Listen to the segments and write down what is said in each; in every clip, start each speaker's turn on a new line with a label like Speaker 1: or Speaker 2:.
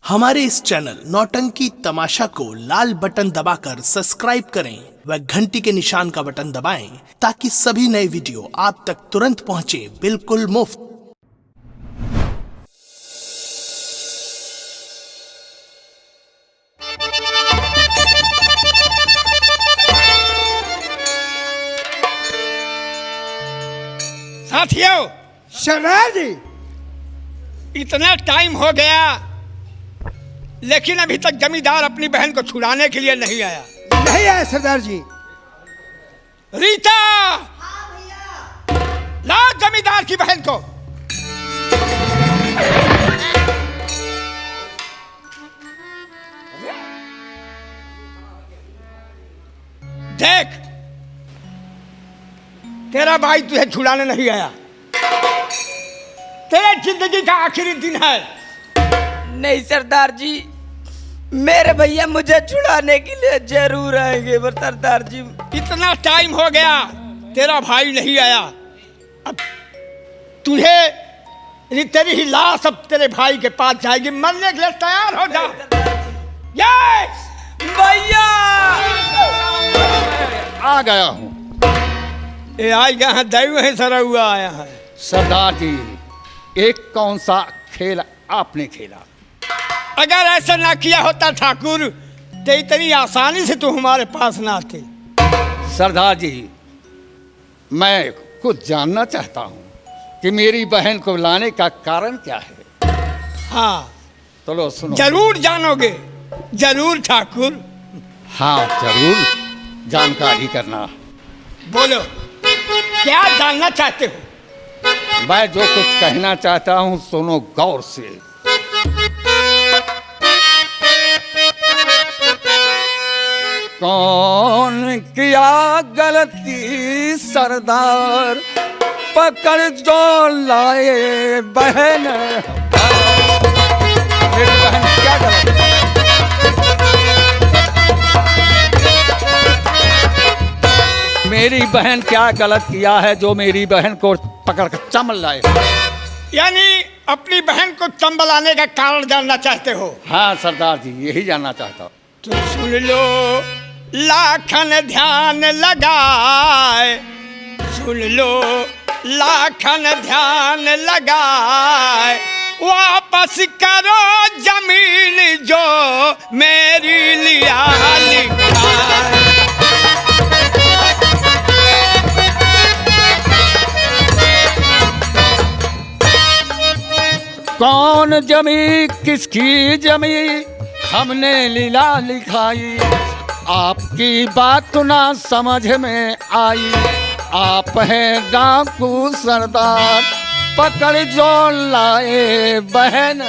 Speaker 1: हमारे इस चैनल नौटंकी तमाशा को लाल बटन दबाकर सब्सक्राइब करें व घंटी के निशान का बटन दबाएं ताकि सभी नए वीडियो आप तक तुरंत पहुंचे बिल्कुल मुफ्त।
Speaker 2: साथियों,
Speaker 3: सरदार जी,
Speaker 2: इतना टाइम हो गया लेकिन अभी तक जमींदार अपनी बहन को छुड़ाने के लिए नहीं आया।
Speaker 3: नहीं आया सरदार जी।
Speaker 2: रीता, ला जमींदार की बहन को। देख, तेरा भाई तुझे छुड़ाने नहीं आया। तेरे जिंदगी का आखिरी दिन है।
Speaker 4: नहीं सरदार जी, मेरे भैया मुझे छुड़ाने के लिए जरूर आएंगे। पर सरदार जी,
Speaker 2: इतना टाइम हो गया, तेरा भाई नहीं आया। अब तुझे तेरी ही लाश अब तेरे भाई के पास जाएगी। मरने के लिए तैयार हो जा। यस
Speaker 4: भैया
Speaker 5: आ गया हूँ।
Speaker 2: ये आ गया है, दैव है सरा हुआ आया है।
Speaker 5: सरदार जी, एक कौन सा खेल आपने खेला?
Speaker 2: अगर ऐसा ना किया होता ठाकुर तो इतनी आसानी से तो हमारे पास ना आते।
Speaker 5: सरदार जी, मैं कुछ जानना चाहता हूँ कि मेरी बहन को लाने का कारण क्या है।
Speaker 2: हाँ,
Speaker 5: तो लो सुनो।
Speaker 2: जरूर जानोगे, जरूर ठाकुर।
Speaker 5: हाँ, जरूर जानकारी करना।
Speaker 2: बोलो, क्या जानना चाहते हो?
Speaker 5: मैं जो कुछ कहना चाहता हूँ सुनो गौर से। कौन किया गलती सरदार, पकड़ जो लाए बहन। मेरी बहन क्या गलती? मेरी बहन क्या गलत किया है जो मेरी बहन को पकड़ कर चंबल लाए?
Speaker 2: यानी अपनी बहन को चंबलाने का कारण जानना चाहते हो?
Speaker 5: हाँ सरदार जी, यही जानना चाहता हूँ।
Speaker 2: तो सुन लो, लाखन ध्यान लगाए। सुन लो, लाखन ध्यान लगाए। वापस करो जमीन जो मेरी लिया लिखाए।
Speaker 5: कौन जमी किसकी जमी हमने लीला लिखाई। आपकी बात ना समझ में आई। आप हैं डाकू सरदार, पकड़ जो लाए बहन।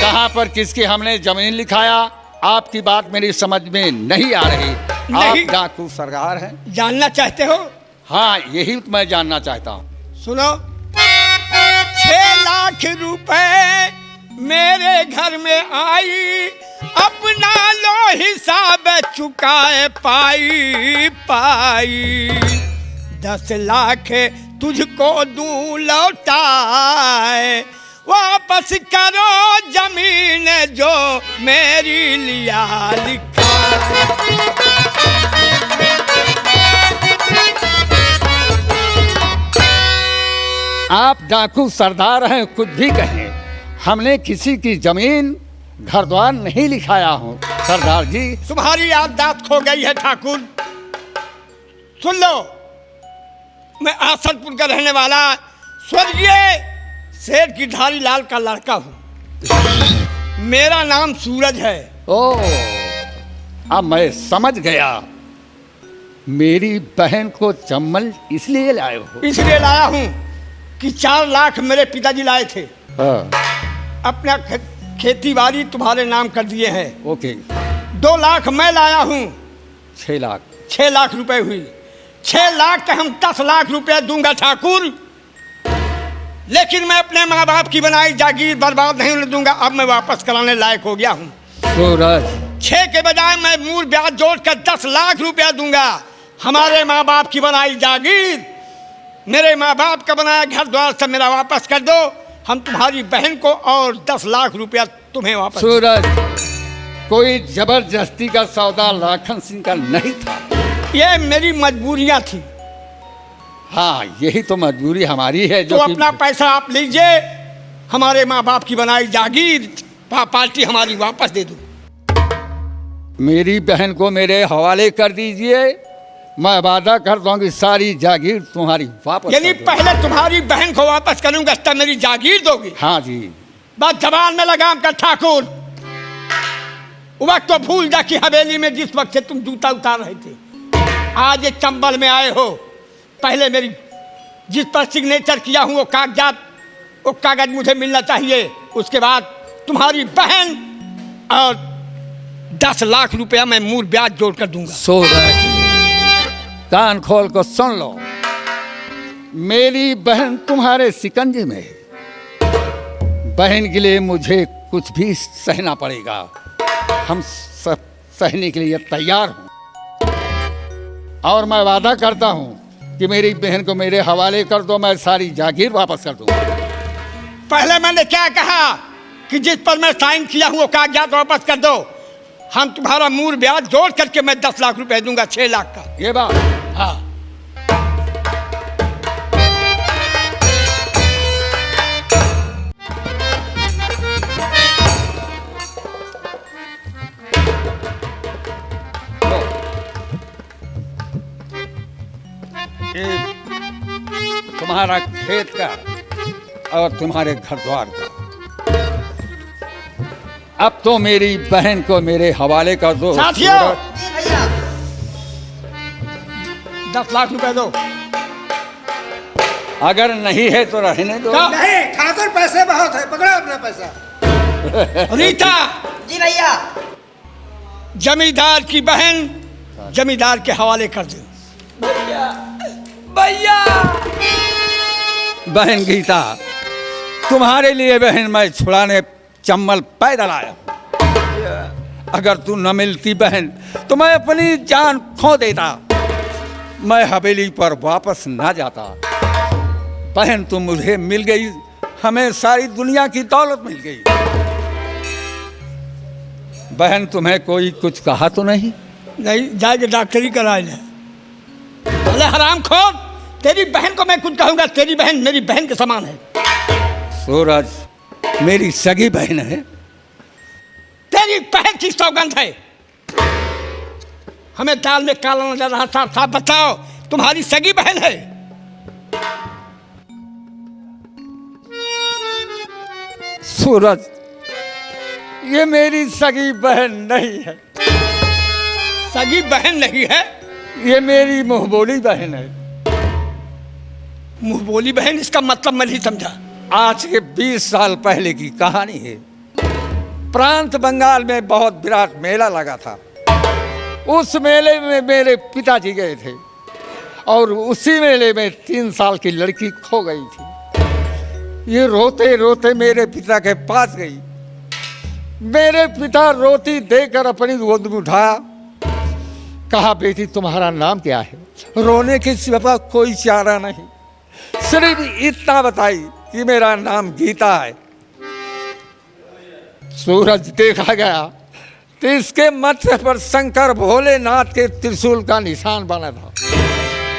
Speaker 5: कहाँ पर किसकी हमने जमीन लिखाया? आपकी बात मेरी समझ में नहीं आ रही। आप डाकू सरदार हैं?
Speaker 2: जानना चाहते हो?
Speaker 5: हाँ, यही मैं जानना चाहता हूँ।
Speaker 2: सुनो, 6 लाख रुपए मेरे घर में आई। अपना लो हिसाब चुकाए पाई पाई। 10 लाख तुझको दूं लौटाए। वापस करो जमीन जो मेरी लिया लिखा।
Speaker 5: आप डाकू सरदार हैं, कुछ भी कहें, हमने किसी की जमीन घर द्वार नहीं लिखाया हूँ सरदार जी।
Speaker 2: तुम्हारी याददाश्त खो गई है ठाकुर। सुन लो, मैं आसनपुर का रहने वाला स्वर्गीय सेठ की धारी लाल का लड़का हूँ। मेरा नाम सूरज है।
Speaker 5: ओह, अब मैं समझ गया। मेरी बहन को चंबल इसलिए लाए हो?
Speaker 2: इसलिए लाया हूँ कि 4 लाख मेरे पिताजी लाए थे।
Speaker 5: हाँ।
Speaker 2: अपना खेती बाड़ी तुम्हारे नाम कर दिए हैं।
Speaker 5: ओके।
Speaker 2: 2 लाख मैं लाया हूँ।
Speaker 5: 6 लाख।
Speaker 2: 6 लाख रुपए हुई। 6 लाख का हम 10 लाख रुपए दूंगा ठाकुर। लेकिन मैं अपने माँ बाप की बनाई जागीर बर्बाद नहीं होने दूंगा। अब मैं वापस कराने लायक हो गया हूँ।
Speaker 5: सूरज,
Speaker 2: 6 के बजाय मैं मूल ब्याज जोड़कर 10 लाख रुपया दूंगा। हमारे माँ बाप की बनाई जागीर मेरे माँ बाप का बनाया घर द्वार सब मेरा वापस कर दो। हम तुम्हारी बहन को और 10 लाख रुपया तुम्हें वापस।
Speaker 5: सूरज, कोई जबरदस्ती का सौदा लाखन सिंह का नहीं था।
Speaker 2: ये मेरी मजबूरियां थी।
Speaker 5: हाँ, यही तो मजबूरी हमारी है।
Speaker 2: तो
Speaker 5: जो
Speaker 2: अपना पैसा आप लीजिए, हमारे माँ बाप की बनाई जागीर पार्टी हमारी वापस दे दो।
Speaker 5: मेरी बहन को मेरे हवाले कर दीजिए, मैं वादा करता हूँ कि सारी जागीर तुम्हारी वापस
Speaker 2: यानी
Speaker 5: कर दूंगा।
Speaker 2: पहले तुम्हारी बहन को वापस करूंगा तब मेरी जागीर दोगी?
Speaker 5: हाँ जी।
Speaker 2: बस जबान में लगाम कर ठाकुर। वक्त तो भूल जा कि हवेली में जिस वक्त से तुम जूता उतार रहे थे, आज ये चंबल में आए हो। पहले मेरी जिस पर सिग्नेचर किया हूँ वो कागज मुझे मिलना चाहिए। उसके बाद तुम्हारी बहन और 10 लाख रुपया मैं मूल ब्याज जोड़ कर दूंगा।
Speaker 5: सूरज, कान खोल को सुन लो, मेरी बहन तुम्हारे सिकंजे में है। बहन के लिए मुझे कुछ भी सहना पड़ेगा। हम सब सहने के लिए तैयार हूं और मैं वादा करता हूं कि मेरी बहन को मेरे हवाले कर दो, मैं सारी जागीर वापस कर दूंगा।
Speaker 2: पहले मैंने क्या कहा कि जिस पर मैं साइन किया हूं वो कागजात वापस कर दो। हम तुम्हारा मूल ब्याज जोड़ करके मैं 10 लाख रुपए दूंगा, 6 लाख का।
Speaker 5: ये बात?
Speaker 2: हाँ।
Speaker 5: ये तुम्हारा खेत का और तुम्हारे घर द्वार का। अब तो मेरी बहन को मेरे हवाले कर दो।
Speaker 2: साथियों, 10 लाख रुपए दो।
Speaker 5: अगर नहीं है तो रहने दो।
Speaker 3: नहीं ठाकुर, पैसे बहुत है, पकड़ो अपना पैसा।
Speaker 2: रीता,
Speaker 4: जी भैया।
Speaker 2: जमींदार की बहन जमींदार के हवाले कर दो।
Speaker 4: भैया
Speaker 5: बहन गीता, तुम्हारे लिए बहन मैं छुड़ाने चम्बल पैदल आया। अगर तू न मिलती बहन तो मैं अपनी जान खो देता, मैं हवेली पर वापस ना जाता। बहन तुम मुझे मिल गई, हमें सारी दुनिया की दौलत मिल गई। बहन तुम्हें कोई कुछ कहा तो नहीं?
Speaker 2: नहीं, जाके डॉक्टरी कराए ले। अरे हराम खोर, तेरी बहन को मैं कुछ कहूंगा? तेरी बहन मेरी बहन के समान है।
Speaker 5: सूरज, मेरी सगी बहन है।
Speaker 2: तेरी बहन की सौगंध है। हमें दाल में काला नजर रहा। साफ साफ बताओ, तुम्हारी सगी बहन है?
Speaker 5: सूरज, ये मेरी सगी बहन नहीं है।
Speaker 2: सगी बहन नहीं है?
Speaker 5: ये मेरी मुंहबोली बहन है।
Speaker 2: मुंह बोली बहन, इसका मतलब मैं नहीं समझा।
Speaker 5: आज के 20 साल पहले की कहानी है। प्रांत बंगाल में बहुत विराट मेला लगा था। उस मेले में मेरे पिताजी गए थे और उसी मेले में 3 साल की लड़की खो गई थी। ये रोते रोते मेरे पिता के पास गई। मेरे पिता रोती देकर अपनी गोद में उठाया, कहा बेटी तुम्हारा नाम क्या है? रोने के सिवा कोई चारा नहीं, सिर्फ इतना बताई कि मेरा नाम गीता है। सूरज, देखा गया तो इसके मत्थे पर शंकर भोलेनाथ के त्रिशूल का निशान बना था।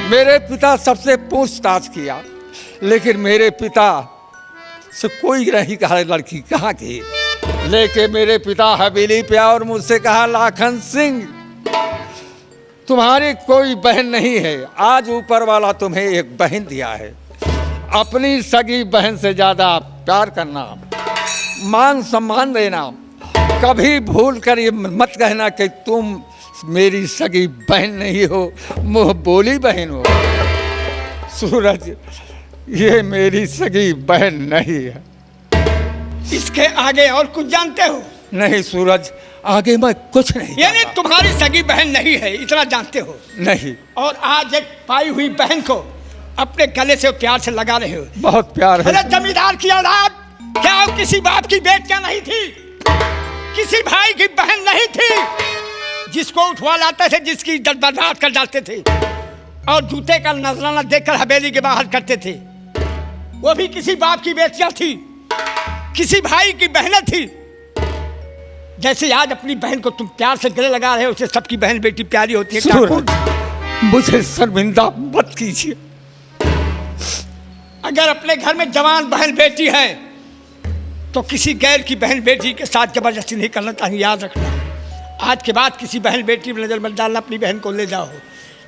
Speaker 5: मेरे पिता सबसे पूछताछ किया, लेकिन मेरे पिता से कोई नहीं कहा लड़की कहाँ की। लेके मेरे पिता हवेली पे आए और मुझसे कहा, लाखन सिंह तुम्हारी कोई बहन नहीं है, आज ऊपर वाला तुम्हें एक बहन दिया है। अपनी सगी बहन से ज्यादा प्यार करना, मान सम्मान देना, कभी भूल कर ये मत कहना कि तुम मेरी सगी बहन नहीं हो, मुंह बोली बहन हो। सूरज, ये मेरी सगी बहन नहीं है।
Speaker 2: इसके आगे और कुछ जानते हो?
Speaker 5: नहीं सूरज, आगे मैं कुछ नहीं
Speaker 2: यानी
Speaker 5: जानता।
Speaker 2: तुम्हारी सगी बहन नहीं है, इतना जानते हो?
Speaker 5: नहीं।
Speaker 2: और आज एक पाई हुई बहन को अपने गले से प्यार से लगा रहे हो।
Speaker 5: बहुत प्यार है।
Speaker 2: अरे जमींदार की औलाद, क्या वो किसी बाप की बेटियां नहीं थी? किसी भाई की बहन नहीं थी? जिसको उठवा लाते थे, जिसकी इज्जत बर्बाद कर डालते थे। और जूते का नजराना देखकर हवेली के बाहर करते थे। वो भी किसी बाप की बेटियां थी, किसी भाई की बहनें थी। जैसे आज अपनी बहन को तुम प्यार से गले लगा रहे हो, उसे सबकी बहन बेटी प्यारी होती है।
Speaker 5: सूरज, मुझे शर्मिंदा मत कीजिए।
Speaker 2: अगर अपने घर में जवान बहन बेटी है तो किसी गैर की बहन बेटी के साथ जबरदस्ती नहीं करना चाहिए, याद रखना। आज के बाद किसी बहन बेटी में नजर मत डालना, अपनी बहन को ले जाओ।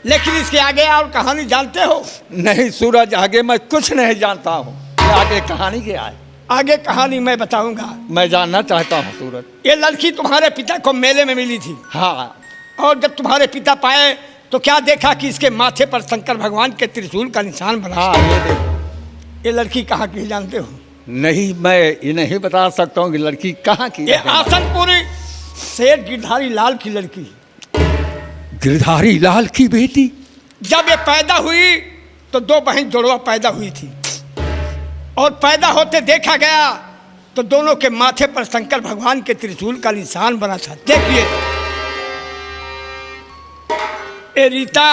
Speaker 2: लेकिन इसके आगे और कहानी जानते हो?
Speaker 5: नहीं सूरज, आगे मैं कुछ नहीं जानता हूँ। ये आगे कहानी क्या है?
Speaker 2: आगे कहानी मैं बताऊंगा।
Speaker 5: मैं जानना चाहता हूँ सूरज।
Speaker 2: ये लड़की तुम्हारे पिता को मेले में मिली थी।
Speaker 5: हाँ।
Speaker 2: और जब तुम्हारे पिता पाए तो क्या देखा कि इसके माथे पर शंकर भगवान के त्रिशूल का निशान बना।
Speaker 5: हाँ, ये देखो।
Speaker 2: ये लड़की कहाँ की जानते हो?
Speaker 5: नहीं, मैं ये नहीं बता सकता हूँ कि लड़की कहाँ की।
Speaker 2: ये आसनपुरी सेठ गिरधारी लाल की लड़की।
Speaker 5: गिरधारी लाल की बेटी?
Speaker 2: जब ये पैदा हुई तो 2 बहन जुड़वा पैदा हुई थी, और पैदा होते देखा गया तो दोनों के माथे पर शंकर भगवान के त्रिशूल का निशान बना था। देखिए, ये रीता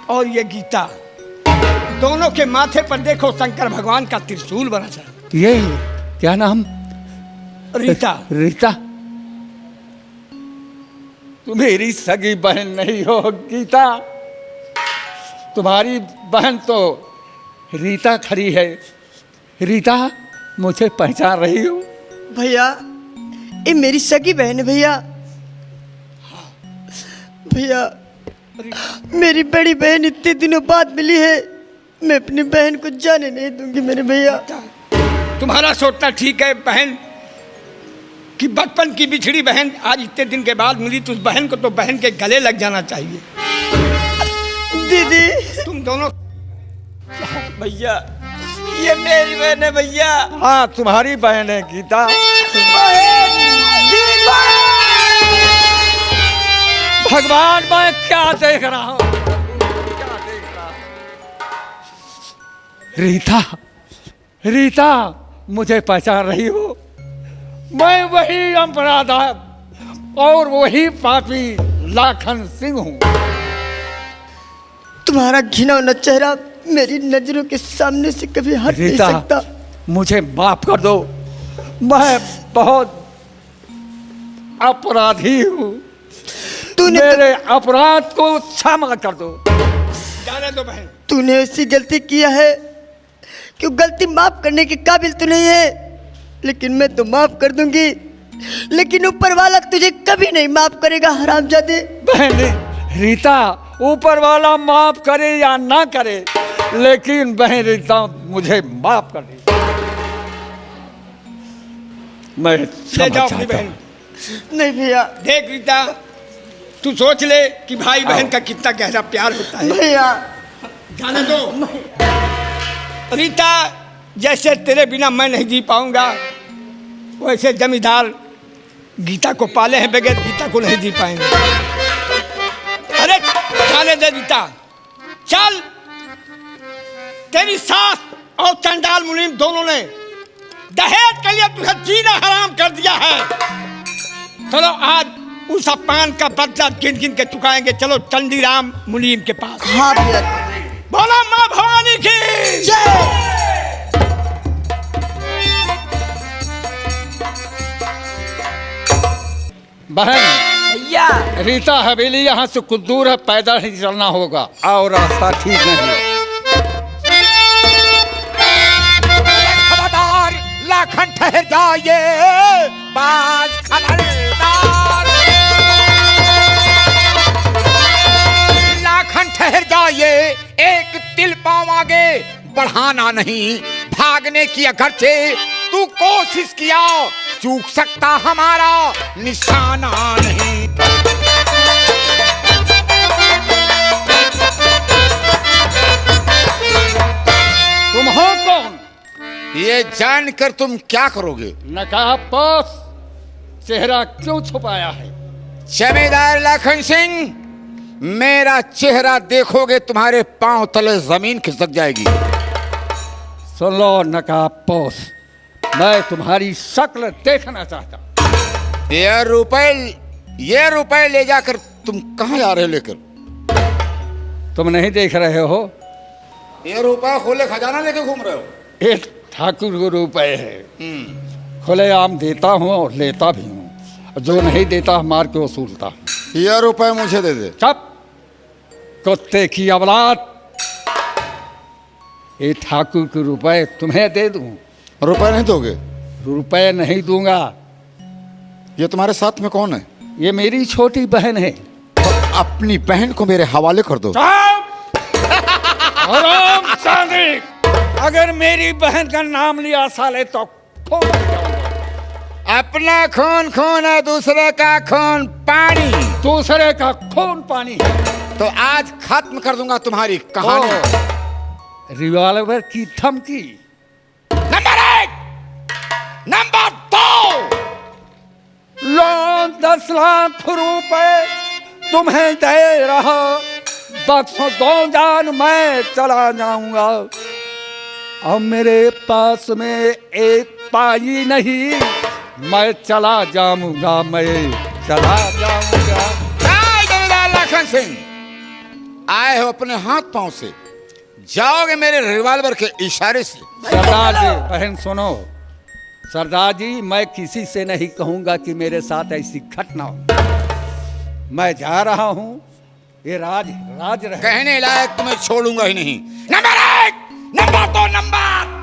Speaker 2: और ये गीता, दोनों के माथे पर देखो शंकर भगवान का त्रिशूल बना था।
Speaker 5: ये क्या नाम?
Speaker 2: रीता।
Speaker 5: रीता? तुम मेरी सगी बहन नहीं हो गीता। तुम्हारी बहन तो रीता खड़ी है। रीता, मुझे पहचान रही हो?
Speaker 4: भैया, ये मेरी सगी बहन है भैया। भैया, मेरी बड़ी बहन इतने दिनों बाद मिली है, मैं अपनी बहन को जाने नहीं दूंगी मेरे भैया।
Speaker 2: तुम्हारा सोचना ठीक है बहन कि बचपन की बिछड़ी बहन आज इतने दिन के बाद मिली, तो उस बहन को तो बहन के गले लग जाना चाहिए।
Speaker 4: दीदी,
Speaker 2: तुम दोनों
Speaker 4: भैया, ये मेरी बहन है भैया।
Speaker 5: हाँ, तुम्हारी बहन है गीता। भगवान, मैं क्या देख रहा हूँ? क्या देख रहा हूँ? रीता, रीता, मुझे पहचान रही हो? मैं वही अपराधा और वही पापी लाखन सिंह हूँ।
Speaker 4: तुम्हारा घिनौना चेहरा मेरी नजरों के सामने से कभी हट नहीं
Speaker 5: रीता,
Speaker 4: सकता।
Speaker 5: मुझे माफ कर दो। मैं बहुत अपराधी हूँ। मेरे अपराध को क्षमा कर दो।
Speaker 2: जाने दो बहन।
Speaker 4: तूने ऐसी गलती किया है कि गलती माफ करने के काबिल तो नहीं है, लेकिन मैं तो माफ कर दूंगी। लेकिन ऊपर वाला तुझे कभी नहीं माफ करेगा, हरामजादे।
Speaker 5: बहन रीता, ऊपर वाला माफ करे या ना करे, लेकिन बहन रीता मुझे माफ कर दे। मैं
Speaker 2: ले जाओ अपनी बहन।
Speaker 4: नहीं भैया।
Speaker 2: देख रीता, तू सोच ले कि भाई बहन का कितना गहरा प्यार होता है।
Speaker 4: भैया,
Speaker 2: जाने दो रीता, जैसे तेरे बिना मैं नहीं जी पाऊंगा, वैसे जमींदार गीता को पाले हैं, बगैर गीता को नहीं जी पाएंगे। अरे जाने दे रीता, चल। तेरी सास और चंडाल मुनीम दोनों ने दहेज के लिए तुझे जीना हराम कर दिया है। चलो आज उस अपमान का बदला गिन गिन के चुकाएंगे। चलो चंडीराम मुनीम के पास।
Speaker 4: हाँ भैया।
Speaker 2: बोला माँ भवानी की
Speaker 4: जय।
Speaker 5: बहन
Speaker 4: भैया,
Speaker 5: रीता, हवेली यहाँ से कुछ दूर है, पैदल ही चलना होगा और रास्ता ठीक नहीं है।
Speaker 6: खबरदार, लाखन ठहर जाइए, बाज खबरदार। लाखन ठहर जाइए, एक तिल पाँव आगे बढ़ाना नहीं। भागने की अगर से तू कोशिश किया, चूक सकता हमारा निशाना नहीं।
Speaker 5: तुम हो कौन?
Speaker 6: ये जानकर तुम क्या करोगे?
Speaker 5: नकाबपोश चेहरा क्यों छुपाया है?
Speaker 6: जमींदार लाखन सिंह, मेरा चेहरा देखोगे तुम्हारे पांव तले जमीन खिसक जाएगी।
Speaker 5: सुन लो नकाबपोश, मैं तुम्हारी शक्ल देखना चाहता।
Speaker 6: ये रुपए ले जाकर तुम कहाँ जा रहे हो लेकर?
Speaker 5: तुम नहीं देख रहे हो?
Speaker 6: ये रुपया खोले खजाना लेके घूम रहे हो?
Speaker 5: एक ठाकुर को रुपए है, खुले आम देता हूँ और लेता भी हूँ, जो नहीं देता मार के वसूलता।
Speaker 6: ये रुपए मुझे दे दे।
Speaker 5: चुप, कुत्ते की औलाद। ये ठाकुर के रुपए तुम्हें दे दूं?
Speaker 6: रुपए नहीं दोगे?
Speaker 5: रुपए नहीं दूंगा।
Speaker 6: ये तुम्हारे साथ में कौन है?
Speaker 5: ये मेरी छोटी बहन है।
Speaker 6: अपनी बहन को मेरे हवाले कर दो।
Speaker 5: हराम चांदी, अगर मेरी बहन का नाम लिया साले तो फोड़ जाऊंगा।
Speaker 6: अपना खून खून है, दूसरे का खून पानी।
Speaker 5: दूसरे का खून पानी है।
Speaker 6: तो आज खत्म कर दूंगा तुम्हारी कहानी।
Speaker 5: रिवॉल्वर की धमकी।
Speaker 6: Number 1, number 2।
Speaker 5: लो 10 लाख रुपए तुम्हें दे रहा, बख्शो दो जान मैं चला जाऊंगा। अब मेरे पास में एक पाई नहीं, मैं चला जाऊंगा, मैं चला जाऊंगा।
Speaker 6: जमींदार लखन सिंह, आए हो अपने हाथ पांव से, जाओगे मेरे रिवॉल्वर के इशारे से।
Speaker 5: सरदार जी, बहन सुनो। सरदार जी, मैं किसी से नहीं कहूंगा कि मेरे साथ ऐसी घटना हो। मैं जा रहा हूं, ये राज रहे।
Speaker 6: कहने लायक तुम्हें छोड़ूंगा ही नहीं। Number 1, number 2, number.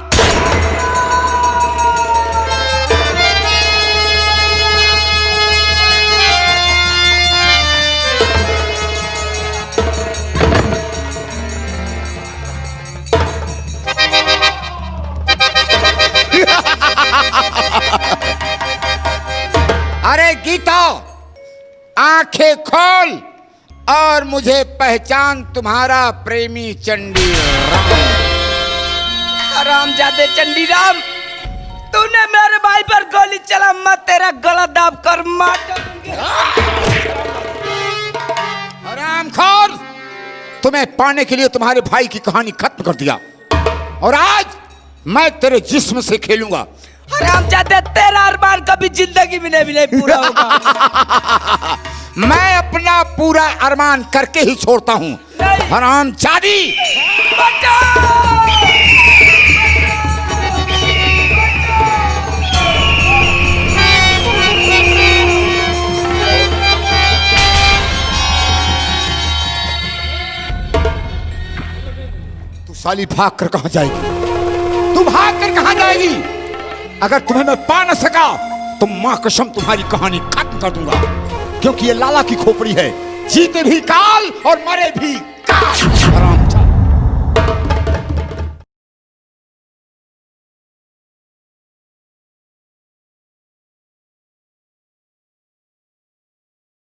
Speaker 6: अरे गीता, आंखें खोल और मुझे पहचान तुम्हारा प्रेमी चंडी राम।
Speaker 4: हरामजादे चंडी राम, तूने मेरे भाई पर गोली चला, मैं तेरा गला दाब कर मार डालूंगा।
Speaker 6: हरामखोर, तुम्हें पाने के लिए तुम्हारे भाई की कहानी खत्म कर दिया, और आज मैं तेरे जिस्म से खेलूंगा।
Speaker 4: हरामजादे, तेरा अरमान कभी जिंदगी में नहीं पूरा होगा।
Speaker 6: मैं अपना पूरा अरमान करके ही छोड़ता हूँ। हरामजादी, तू साली भाग कर कहां जाएगी? तू भाग कर कहां जाएगी? अगर तुम्हें मैं पा न सका तो मां कसम तुम्हारी कहानी खत्म कर दूंगा, क्योंकि ये लाला की खोपड़ी है। जीते भी काल और मरे भी काल।